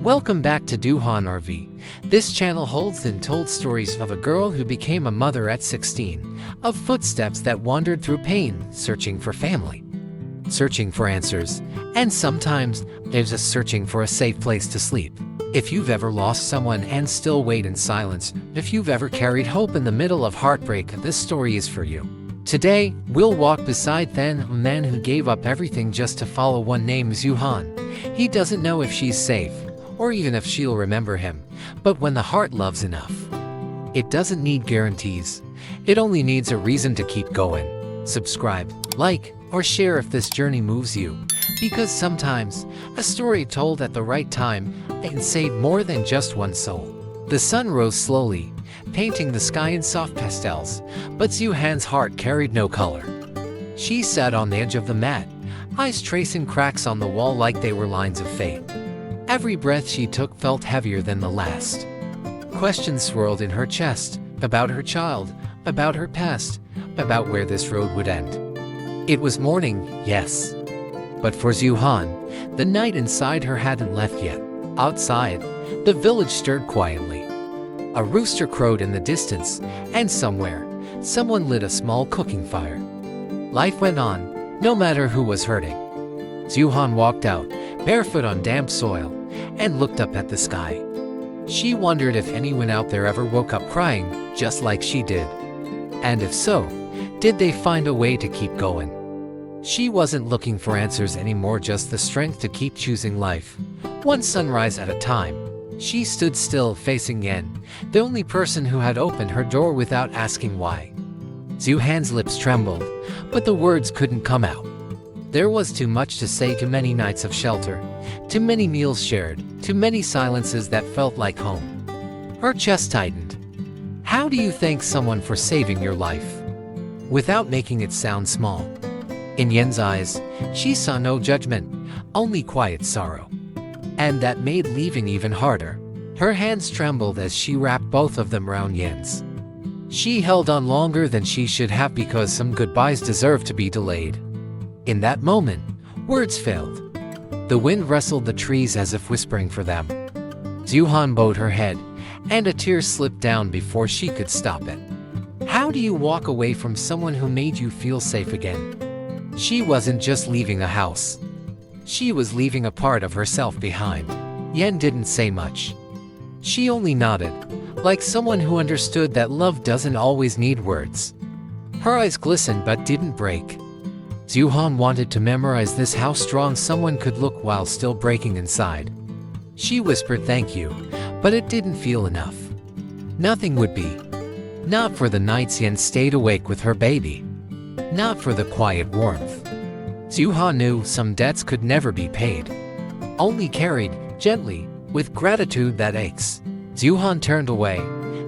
Welcome back to Dieu Han RV. This channel holds and told stories of a girl who became a mother at 16, of footsteps that wandered through pain, searching for family, searching for answers, and sometimes there's a searching for a safe place to sleep. If you've ever lost someone and still wait in silence, if you've ever carried hope in the middle of heartbreak, this story is for you. Today, we'll walk beside a man who gave up everything just to follow one named Dieu Han. He doesn't know if she's safe, or even if she'll remember him, but when the heart loves enough, it doesn't need guarantees. It only needs a reason to keep going. Subscribe, like, or share if this journey moves you, because sometimes a story told at the right time can save more than just one soul. The sun rose slowly, painting the sky in soft pastels, but Dieu Han's heart carried no color. She sat on the edge of the mat, eyes tracing cracks on the wall like they were lines of fate. Every breath she took felt heavier than the last. Questions swirled in her chest, about her child, about her past, about where this road would end. It was morning, yes. But for Dieu Han, the night inside her hadn't left yet. Outside, the village stirred quietly. A rooster crowed in the distance, and somewhere, someone lit a small cooking fire. Life went on, no matter who was hurting. Dieu Han walked out, barefoot on damp soil, and looked up at the sky. She wondered if anyone out there ever woke up crying, just like she did. And if so, did they find a way to keep going? She wasn't looking for answers anymore, just the strength to keep choosing life, one sunrise at a time. She stood still, facing Yen, the only person who had opened her door without asking why. Dieu Han's lips trembled, but the words couldn't come out. There was too much to say, too many nights of shelter, too many meals shared, too many silences that felt like home. Her chest tightened. How do you thank someone for saving your life without making it sound small? In Yen's eyes, she saw no judgment, only quiet sorrow. And that made leaving even harder. Her hands trembled as she wrapped both of them around Yen's. She held on longer than she should have, because some goodbyes deserved to be delayed. In that moment, words failed. The wind rustled the trees as if whispering for them. Dieu Han bowed her head, and a tear slipped down before she could stop it. How do you walk away from someone who made you feel safe again? She wasn't just leaving a house. She was leaving a part of herself behind. Yen didn't say much. She only nodded, like someone who understood that love doesn't always need words. Her eyes glistened but didn't break. Dieu Han wanted to memorize this, how strong someone could look while still breaking inside. She whispered thank you, but it didn't feel enough. Nothing would be. Not for the nights Yen stayed awake with her baby. Not for the quiet warmth. Dieu Han knew some debts could never be paid, only carried gently, with gratitude that aches. Dieu Han turned away,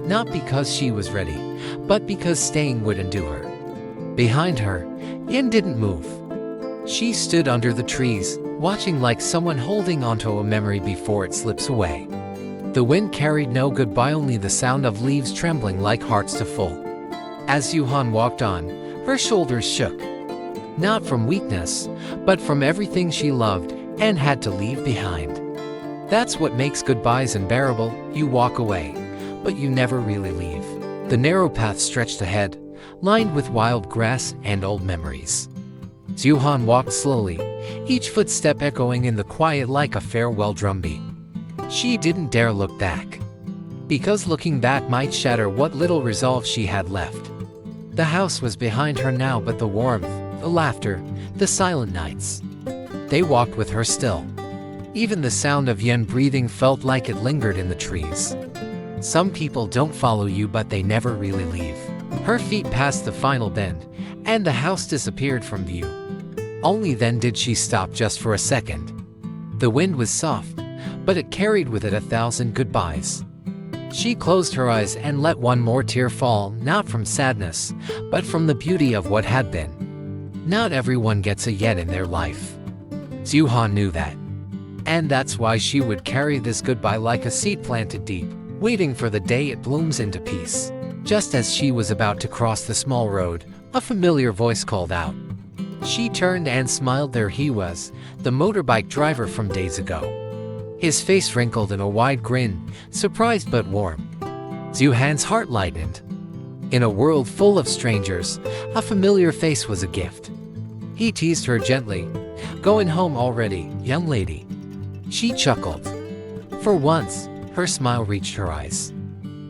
not because she was ready, but because staying would endure. Behind her, Yen didn't move. She stood under the trees, watching like someone holding onto a memory before it slips away. The wind carried no goodbye, only the sound of leaves trembling like hearts to full. As Dieu Han walked on, her shoulders shook. Not from weakness, but from everything she loved and had to leave behind. That's what makes goodbyes unbearable. You walk away, but you never really leave. The narrow path stretched ahead, lined with wild grass and old memories. Dieu Han walked slowly, each footstep echoing in the quiet like a farewell drumbeat. She didn't dare look back, because looking back might shatter what little resolve she had left. The house was behind her now, but the warmth, the laughter, the silent nights, they walked with her still. Even the sound of Yen breathing felt like it lingered in the trees. Some people don't follow you, but they never really leave. Her feet passed the final bend, and the house disappeared from view. Only then did she stop, just for a second. The wind was soft, but it carried with it 1,000 goodbyes. She closed her eyes and let one more tear fall, not from sadness, but from the beauty of what had been. Not everyone gets a Yen in their life. Dieu Han knew that. And that's why she would carry this goodbye like a seed planted deep, waiting for the day it blooms into peace. Just as she was about to cross the small road, a familiar voice called out. She turned and smiled. There he was, the motorbike driver from days ago. His face wrinkled in a wide grin, surprised but warm. Dieu Han's heart lightened. In a world full of strangers, a familiar face was a gift. He teased her gently. "Going home already, young lady?" She chuckled. For once, her smile reached her eyes.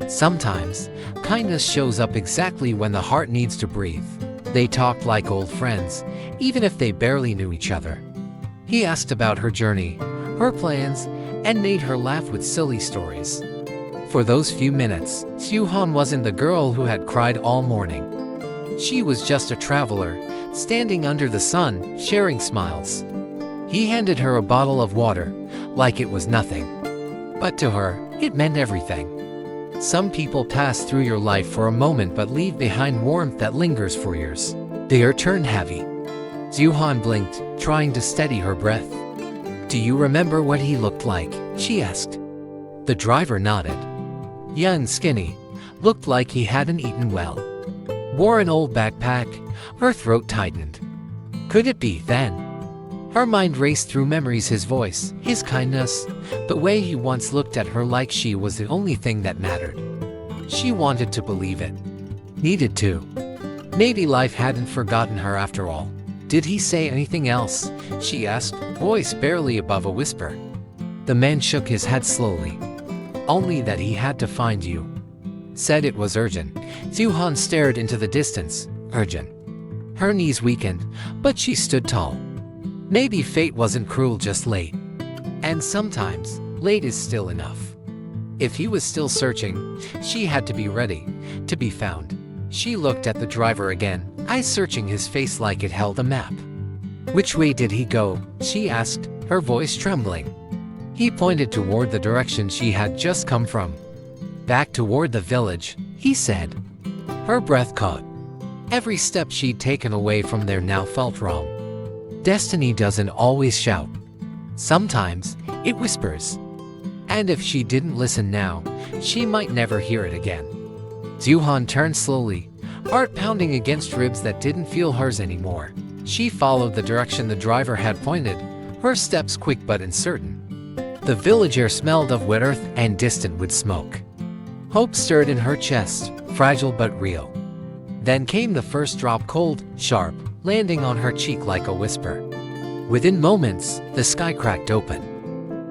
Sometimes, kindness shows up exactly when the heart needs to breathe. They talked like old friends, even if they barely knew each other. He asked about her journey, her plans, and made her laugh with silly stories. For those few minutes, Dieu Han wasn't the girl who had cried all morning. She was just a traveler, standing under the sun, sharing smiles. He handed her a bottle of water, like it was nothing. But to her, it meant everything. Some people pass through your life for a moment but leave behind warmth that lingers for years. The air turned heavy. Dieu Han blinked, trying to steady her breath. "Do you remember what he looked like?" she asked. The driver nodded. Young, skinny, looked like he hadn't eaten well. Wore an old backpack. Her throat tightened. Could it be then? Her mind raced through memories, his voice, his kindness, the way he once looked at her like she was the only thing that mattered. She wanted to believe it. Needed to. Maybe life hadn't forgotten her after all. "Did he say anything else?" she asked, voice barely above a whisper. The man shook his head slowly. "Only that he had to find you." Said it was urgent. Dieu Han stared into the distance. Urgent. Her knees weakened, but she stood tall. Maybe fate wasn't cruel, just late. And sometimes, late is still enough. If he was still searching, she had to be ready, to be found. She looked at the driver again, eyes searching his face like it held a map. "Which way did he go?" she asked, her voice trembling. He pointed toward the direction she had just come from. "Back toward the village," he said. Her breath caught. Every step she'd taken away from there now felt wrong. Destiny doesn't always shout. Sometimes, it whispers. And if she didn't listen now, she might never hear it again. Dieu Han turned slowly, heart pounding against ribs that didn't feel hers anymore. She followed the direction the driver had pointed, her steps quick but uncertain. The village air smelled of wet earth and distant with smoke. Hope stirred in her chest, fragile but real. Then came the first drop, cold, sharp, landing on her cheek like a whisper. Within moments, the sky cracked open.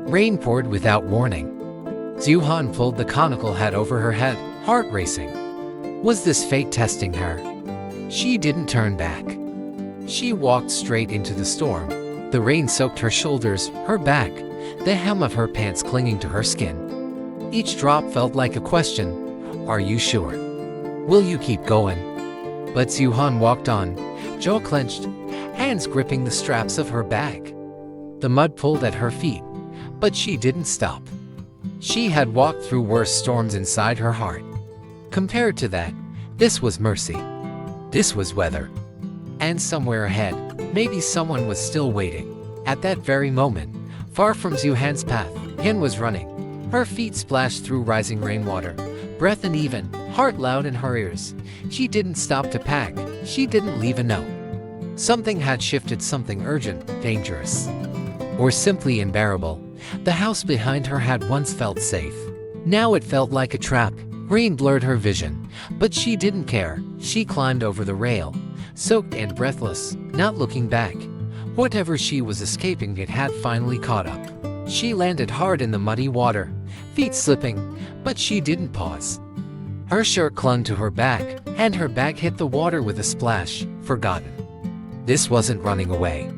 Rain poured without warning. Dieu Han pulled the conical hat over her head, heart racing. Was this fate testing her? She didn't turn back. She walked straight into the storm. The rain soaked her shoulders, her back, the hem of her pants clinging to her skin. Each drop felt like a question. "Are you sure? Will you keep going?" But Dieu Han walked on, jaw clenched, hands gripping the straps of her bag. The mud pulled at her feet, but she didn't stop. She had walked through worse storms inside her heart. Compared to that, this was mercy. This was weather. And somewhere ahead, maybe someone was still waiting. At that very moment, far from Dieu Han's path, Hin was running. Her feet splashed through rising rainwater, breath uneven, heart loud in her ears. She didn't stop to pack. She didn't leave a note. Something had shifted, something urgent, dangerous, or simply unbearable. The house behind her had once felt safe. Now it felt like a trap. Rain blurred her vision, but she didn't care. She climbed over the rail, soaked and breathless, not looking back. Whatever she was escaping, it had finally caught up. She landed hard in the muddy water, feet slipping, but she didn't pause. Her shirt clung to her back, and her bag hit the water with a splash, forgotten. This wasn't running away.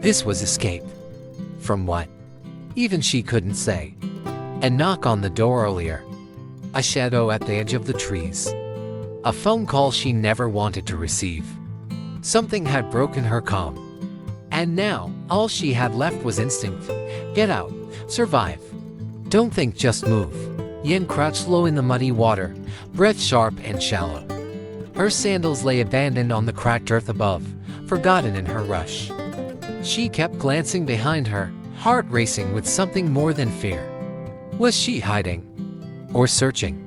This was escape. From what? Even she couldn't say. A knock on the door earlier. A shadow at the edge of the trees. A phone call she never wanted to receive. Something had broken her calm. And now, all she had left was instinct. Get out. Survive. Don't think, just move. Yin crouched low in the muddy water, breath sharp and shallow. Her sandals lay abandoned on the cracked earth above, forgotten in her rush. She kept glancing behind her, heart racing with something more than fear. Was she hiding? Or searching?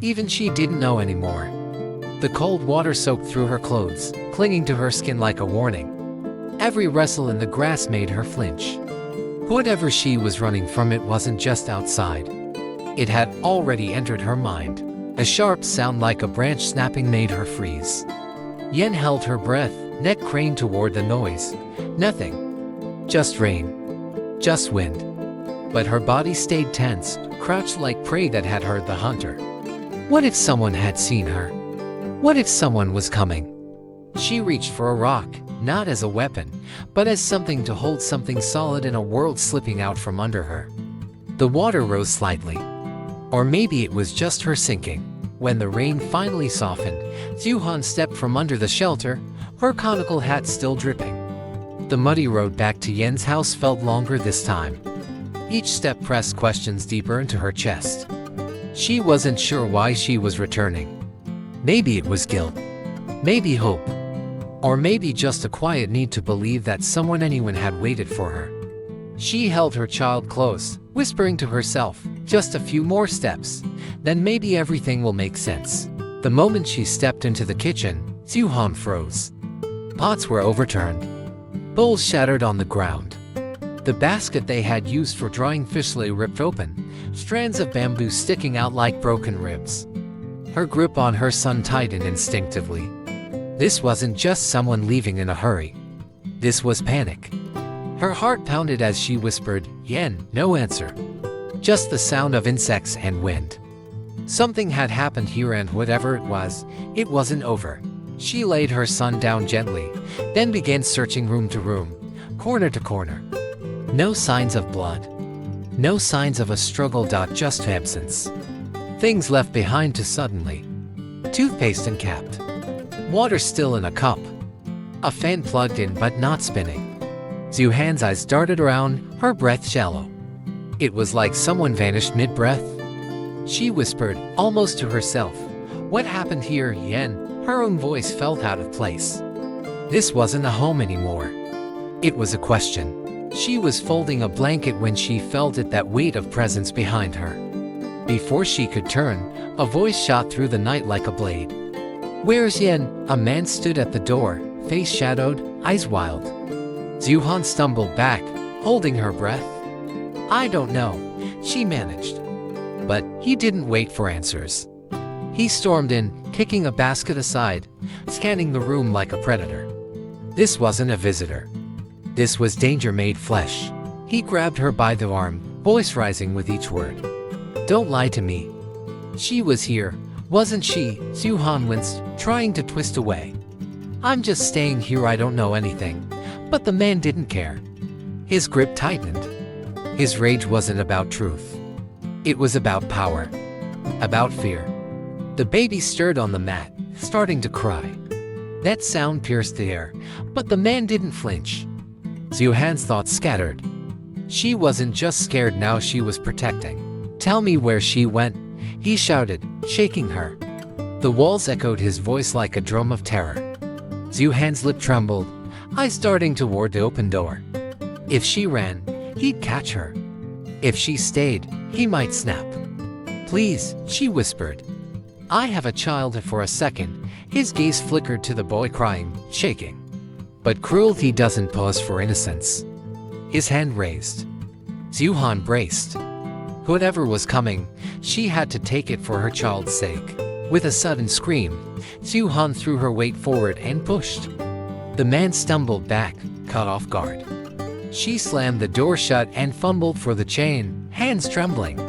Even she didn't know anymore. The cold water soaked through her clothes, clinging to her skin like a warning. Every rustle in the grass made her flinch. Whatever she was running from, it wasn't just outside. It had already entered her mind. A sharp sound like a branch snapping made her freeze. Yen held her breath, neck craned toward the noise. Nothing. Just rain. Just wind. But her body stayed tense, crouched like prey that had heard the hunter. What if someone had seen her? What if someone was coming? She reached for a rock, not as a weapon, but as something to hold something solid in a world slipping out from under her. The water rose slightly. Or maybe it was just her sinking. When the rain finally softened, Dieu Han stepped from under the shelter, her conical hat still dripping. The muddy road back to Yen's house felt longer this time. Each step pressed questions deeper into her chest. She wasn't sure why she was returning. Maybe it was guilt. Maybe hope. Or maybe just a quiet need to believe that anyone had waited for her. She held her child close, whispering to herself, just a few more steps, then maybe everything will make sense. The moment she stepped into the kitchen, Dieu Han froze. Pots were overturned. Bowls shattered on the ground. The basket they had used for drying fish lay ripped open, strands of bamboo sticking out like broken ribs. Her grip on her son tightened instinctively. This wasn't just someone leaving in a hurry. This was panic. Her heart pounded as she whispered, "Yen," no answer. Just the sound of insects and wind. Something had happened here, and whatever it wasn't over. She laid her son down gently, then began searching room to room, corner to corner. No signs of blood. No signs of a struggle. Just absence. Things left behind too suddenly. Toothpaste and capped. Water still in a cup. A fan plugged in but not spinning. Dieu Han's eyes darted around, her breath shallow. It was like someone vanished mid-breath. She whispered, almost to herself, "What happened here, Yen?" Her own voice felt out of place. This wasn't a home anymore. It was a question. She was folding a blanket when she felt that weight of presence behind her. Before she could turn, a voice shot through the night like a blade. "Where's Yen?" A man stood at the door, face shadowed, eyes wild. Dieu Han stumbled back, holding her breath. "I don't know," she managed. But he didn't wait for answers. He stormed in, kicking a basket aside, scanning the room like a predator. This wasn't a visitor. This was danger made flesh. He grabbed her by the arm, voice rising with each word. "Don't lie to me. She was here, wasn't she?" Dieu Han winced, trying to twist away. "I'm just staying here, I don't know anything." But the man didn't care. His grip tightened. His rage wasn't about truth. It was about power. About fear. The baby stirred on the mat, starting to cry. That sound pierced the air, but the man didn't flinch. Dieu Han's thoughts scattered. She wasn't just scared now, she was protecting. "Tell me where she went," he shouted, shaking her. The walls echoed his voice like a drum of terror. Dieu Han's lip trembled, eyes darting toward the open door. If she ran, he'd catch her. If she stayed, he might snap. "Please," she whispered. "I have a child." For a second, his gaze flickered to the boy crying, shaking. But cruelty doesn't pause for innocence. His hand raised. Dieu Han braced. Whatever was coming, she had to take it for her child's sake. With a sudden scream, Dieu Han threw her weight forward and pushed. The man stumbled back, caught off guard. She slammed the door shut and fumbled for the chain, hands trembling.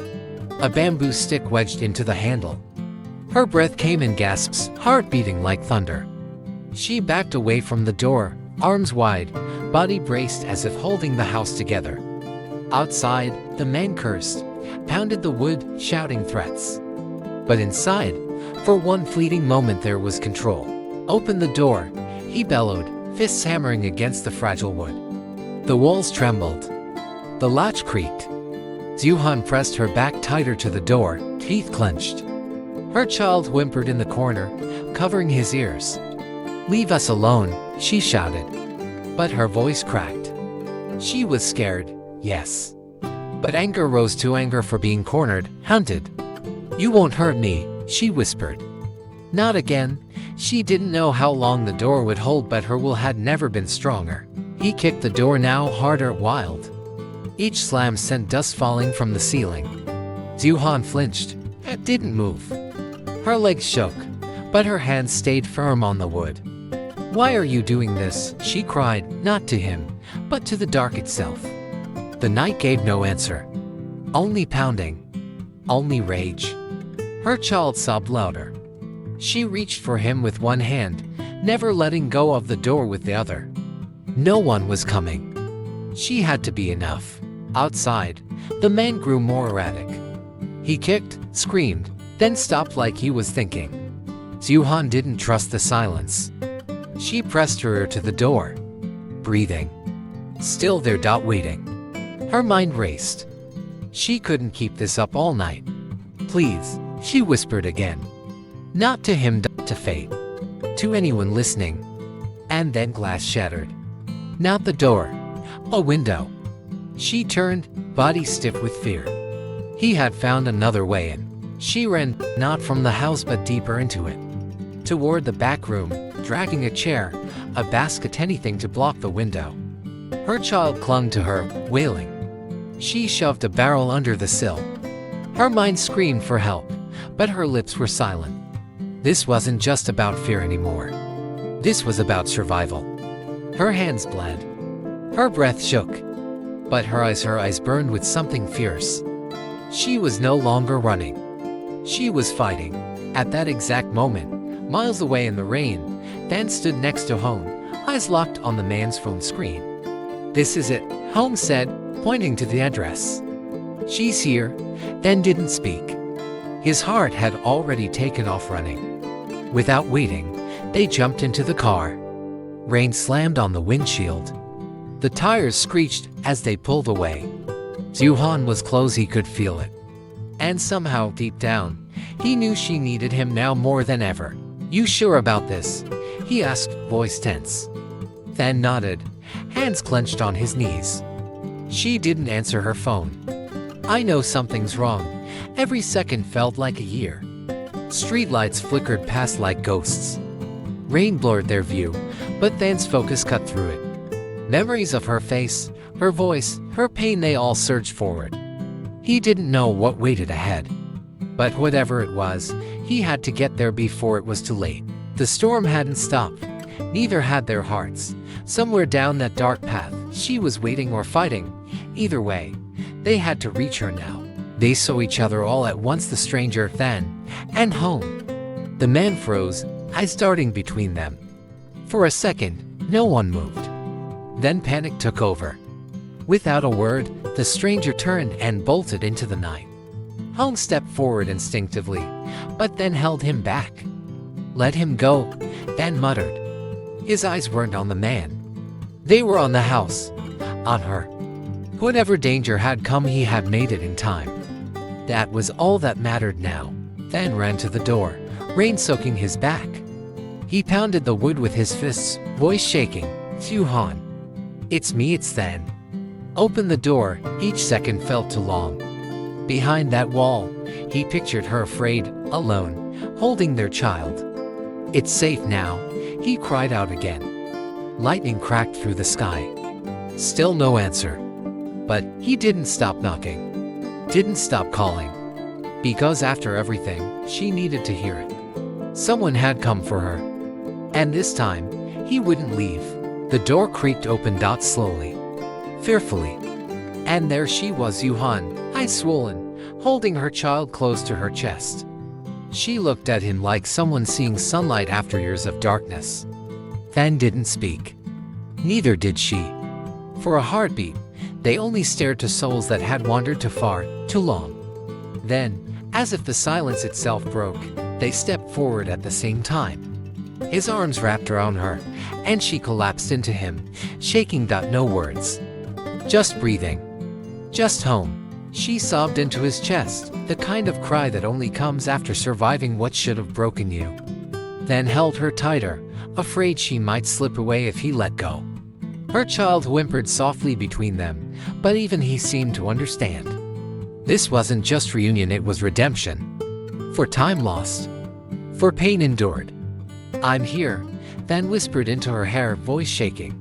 A bamboo stick wedged into the handle. Her breath came in gasps, heart beating like thunder. She backed away from the door, arms wide, body braced as if holding the house together. Outside, the man cursed, pounded the wood, shouting threats. But inside, for one fleeting moment there was control. "Open the door," he bellowed, fists hammering against the fragile wood. The walls trembled. The latch creaked. Dieu Han pressed her back tighter to the door, teeth clenched. Her child whimpered in the corner, covering his ears. "Leave us alone," she shouted. But her voice cracked. She was scared, yes. But anger rose to anger for being cornered, hunted. "You won't hurt me," she whispered. Not again. She didn't know how long the door would hold, but her will had never been stronger. He kicked the door now harder, wild. Each slam sent dust falling from the ceiling. Dieu Han flinched, and didn't move. Her legs shook, but her hands stayed firm on the wood. "Why are you doing this?" she cried, not to him, but to the dark itself. The night gave no answer. Only pounding. Only rage. Her child sobbed louder. She reached for him with one hand, never letting go of the door with the other. No one was coming. She had to be enough. Outside, the man grew more erratic. He kicked, screamed, then stopped like he was thinking. Dieu Han didn't trust the silence. She pressed her ear to the door. Breathing. Still there, waiting. Her mind raced. She couldn't keep this up all night. "Please," she whispered again. Not to him, to fate. To anyone listening. And then glass shattered. Not the door. A window. She turned, body stiff with fear. He had found another way in. She ran, not from the house but deeper into it. Toward the back room, dragging a chair, a basket, anything to block the window. Her child clung to her, wailing. She shoved a barrel under the sill. Her mind screamed for help, but her lips were silent. This wasn't just about fear anymore. This was about survival. Her hands bled. Her breath shook. But her eyes burned with something fierce. She was no longer running. She was fighting. At that exact moment, miles away in the rain, Dan stood next to Home, eyes locked on the man's phone screen. "This is it," Home said, pointing to the address. "She's here." Dan didn't speak. His heart had already taken off running. Without waiting, they jumped into the car. Rain slammed on the windshield. The tires screeched as they pulled away. Dieu Han was close, he could feel it. And somehow, deep down, he knew she needed him now more than ever. "You sure about this?" he asked, voice tense. Then nodded, hands clenched on his knees. She didn't answer her phone. "I know something's wrong." Every second felt like a year. Streetlights flickered past like ghosts. Rain blurred their view, but Dan's focus cut through it. Memories of her face, her voice, her pain, they all surged forward. He didn't know what waited ahead. But whatever it was, he had to get there before it was too late. The storm hadn't stopped. Neither had their hearts. Somewhere down that dark path, she was waiting or fighting. Either way, they had to reach her now. They saw each other all at once, the stranger, Dan, and Home. The man froze, eyes darting between them. For a second, no one moved. Then panic took over. Without a word, the stranger turned and bolted into the night. Home stepped forward instinctively, but then held him back. "Let him go," Dan muttered. His eyes weren't on the man. They were on the house, on her. Whatever danger had come, he had made it in time. That was all that mattered now. Dan ran to the door, rain soaking his back. He pounded the wood with his fists, voice shaking. "Dieu Han. It's me, it's Dan." Open the door, each second felt too long. Behind that wall, he pictured her afraid, alone, holding their child. "It's safe now," he cried out again. Lightning cracked through the sky. Still no answer. But he didn't stop knocking. Didn't stop calling. Because after everything, she needed to hear it. Someone had come for her. And this time, he wouldn't leave. The door creaked open, slowly. Fearfully. And there she was, Dieu Han, eyes swollen, holding her child close to her chest. She looked at him like someone seeing sunlight after years of darkness. Dan didn't speak. Neither did she. For a heartbeat, they only stared to souls that had wandered too far, too long. Then, as if the silence itself broke, they stepped forward at the same time. His arms wrapped around her, and she collapsed into him, shaking. No words. Just breathing. Just Home. She sobbed into his chest, the kind of cry that only comes after surviving what should have broken you. Then held her tighter, afraid she might slip away if he let go. Her child whimpered softly between them, but even he seemed to understand. This wasn't just reunion, it was redemption. For time lost. For pain endured. "I'm here," Dan whispered into her hair, voice shaking.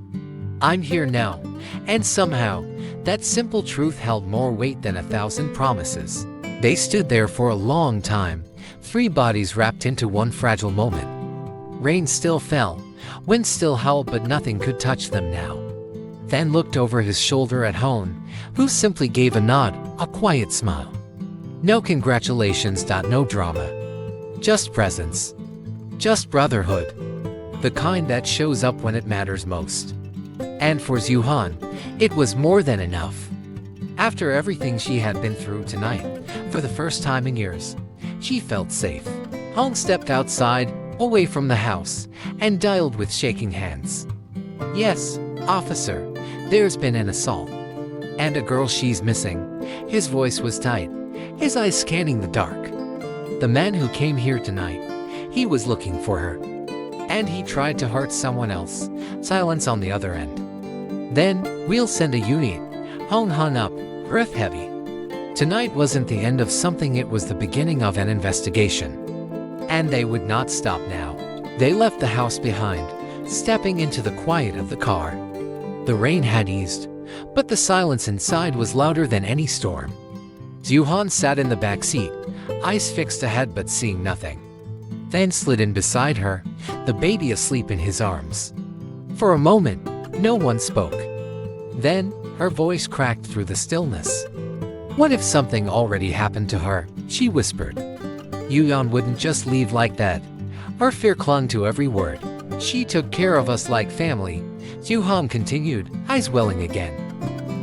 "I'm here now." And somehow, That simple truth held more weight than 1,000 promises. They stood there for a long time, 3 bodies wrapped into one fragile moment. Rain still fell, wind still howled, but nothing could touch them now. Then looked over his shoulder at Hone, who simply gave a nod, a quiet smile. No congratulations, no drama. Just presence. Just brotherhood. The kind that shows up when it matters most. And for Dieu Han, it was more than enough. After everything she had been through tonight, for the first time in years, she felt safe. Hong stepped outside, away from the house, and dialed with shaking hands. "Yes, officer, there's been an assault. And a girl, she's missing." His voice was tight, his eyes scanning the dark. "The man who came here tonight, he was looking for her. And he tried to hurt someone else." Silence on the other end. "Then, we'll send a unit." Hong hung up, breath heavy. Tonight wasn't the end of something, it was the beginning of an investigation. And they would not stop now. They left the house behind, stepping into the quiet of the car. The rain had eased, but the silence inside was louder than any storm. Dieu Han sat in the back seat, eyes fixed ahead but seeing nothing. Then slid in beside her, the baby asleep in his arms. For a moment, no one spoke. Then, her voice cracked through the stillness. "What if something already happened to her?" she whispered. "Dieu Han wouldn't just leave like that." Her fear clung to every word. "She took care of us like family," Dieu Han continued, eyes welling again.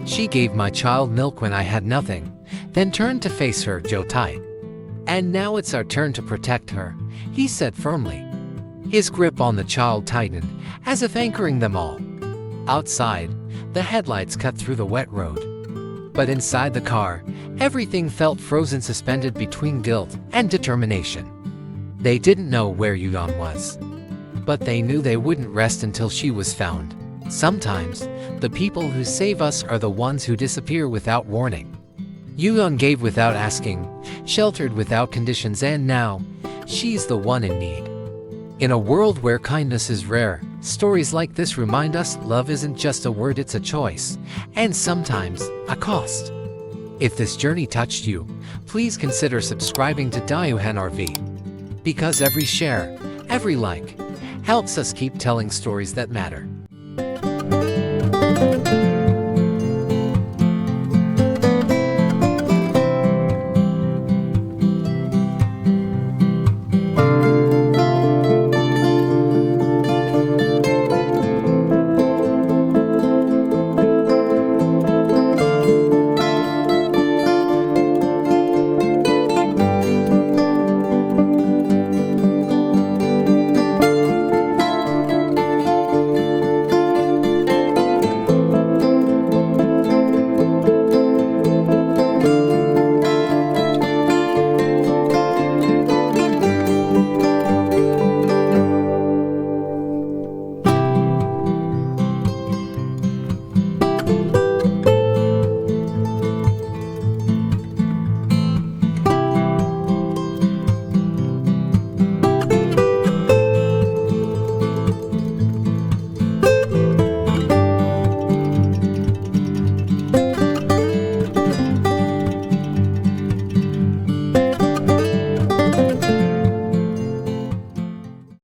"She gave my child milk when I had nothing, then turned to face her, Joe tight. And now it's our turn to protect her," he said firmly. His grip on the child tightened, as if anchoring them all. Outside, the headlights cut through the wet road. But inside the car, everything felt frozen, suspended between guilt and determination. They didn't know where Dieu Han was, but they knew they wouldn't rest until she was found. Sometimes, the people who save us are the ones who disappear without warning. Dieu Han gave without asking, sheltered without conditions, and now, she's the one in need. In a world where kindness is rare, stories like this remind us love isn't just a word, it's a choice, and sometimes, a cost. If this journey touched you, please consider subscribing to Dieu Han RV. Because every share, every like, helps us keep telling stories that matter.